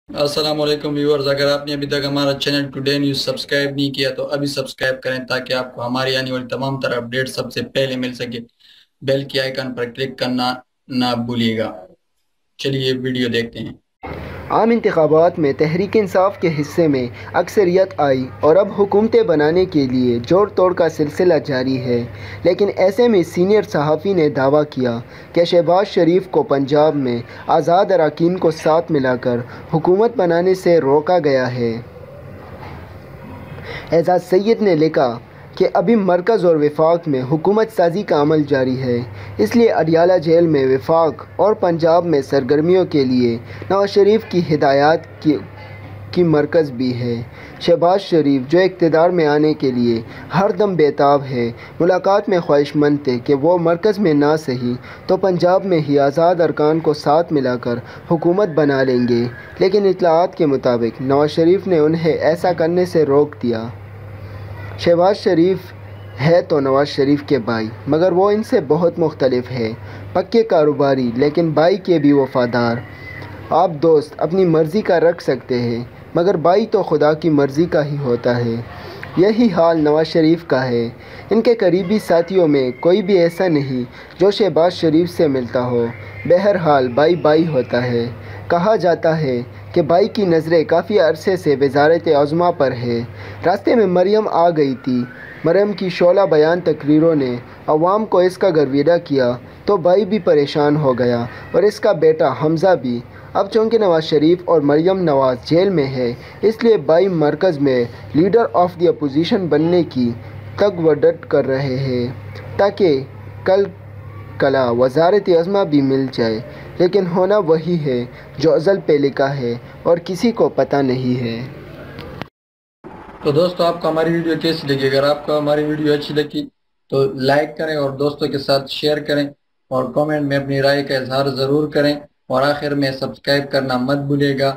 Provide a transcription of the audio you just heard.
السلام علیکم ویورز، اگر آپ نے ابھی تک ہمارا چینل ٹوڈے نیوز سبسکرائب نہیں کیا تو ابھی سبسکرائب کریں تاکہ آپ کو ہماری آنے والی تمام طرح اپڈیٹ سب سے پہلے مل سکے۔ بیل کی آئیکن پر کلک کرنا نہ بھولیے گا۔ چلیے ویڈیو دیکھتے ہیں۔ عام انتخابات میں تحریک انصاف کے حصے میں اکثریت آئی اور اب حکومتیں بنانے کے لیے جوڑ توڑ کا سلسلہ جاری ہے، لیکن ایسے میں سینئر صحافی نے دعویٰ کیا کہ شہباز شریف کو پنجاب میں آزاد اراکین کو ساتھ ملا کر حکومت بنانے سے روکا گیا ہے۔ اعجاز سید نے لکھا کہ ابھی مرکز اور وفاق میں حکومت سازی کا عمل جاری ہے، اس لیے اڈیالہ جیل میں وفاق اور پنجاب میں سرگرمیوں کے لیے نواز شریف کی ہدایات کی مرکز بھی ہے۔ شہباز شریف جو اقتدار میں آنے کے لیے ہر دم بیتاب ہے، ملاقات میں خواہش مند تھے کہ وہ مرکز میں نہ سہی تو پنجاب میں ہی آزاد ارکان کو ساتھ ملا کر حکومت بنا لیں گے، لیکن اطلاعات کے مطابق نواز شریف نے انہیں ایسا کرنے سے روک دیا۔ شہباز شریف ہے تو نواز شریف کے بھائی، مگر وہ ان سے بہت مختلف ہے، پکے کاروباری لیکن بھائی کے بھی وفادار۔ آپ دوست اپنی مرضی کا رکھ سکتے ہیں، مگر بھائی تو خدا کی مرضی کا ہی ہوتا ہے۔ یہی حال نواز شریف کا ہے۔ ان کے قریبی ساتھیوں میں کوئی بھی ایسا نہیں جو شہباز شریف سے ملتا ہو۔ بہرحال بھائی بھائی ہوتا ہے۔ کہا جاتا ہے کہ بھائی کی نظریں کافی عرصے سے وزارت عظمیٰ پر ہے۔ راستے میں مریم آ گئی تھی۔ مریم کی شعلہ بیان تقریروں نے عوام کو اس کا گرویدہ کیا تو بھائی بھی پریشان ہو گیا اور اس کا بیٹا حمزہ بھی۔ اب چونکہ نواز شریف اور مریم نواز جیل میں ہے، اس لیے بھائی مرکز میں لیڈر آف دی اپوزیشن بننے کی تگ و ڈٹ کر رہے ہیں تاکہ کل کلا وزارت عظمیٰ بھی مل جائے، لیکن ہونا وہی ہے جو ازل پہ لکھا ہے اور کسی کو پتہ نہیں ہے۔ تو دوستو، آپ کو ہماری ویڈیو کیسی لگی؟ اگر آپ کو ہماری ویڈیو اچھی لگی تو لائک کریں اور دوستوں کے ساتھ شیئر کریں اور کامنٹ میں اپنی رائے کا اظہار ضرور کریں، اور آخر میں سبسکرائب کرنا مت بھولیے گا۔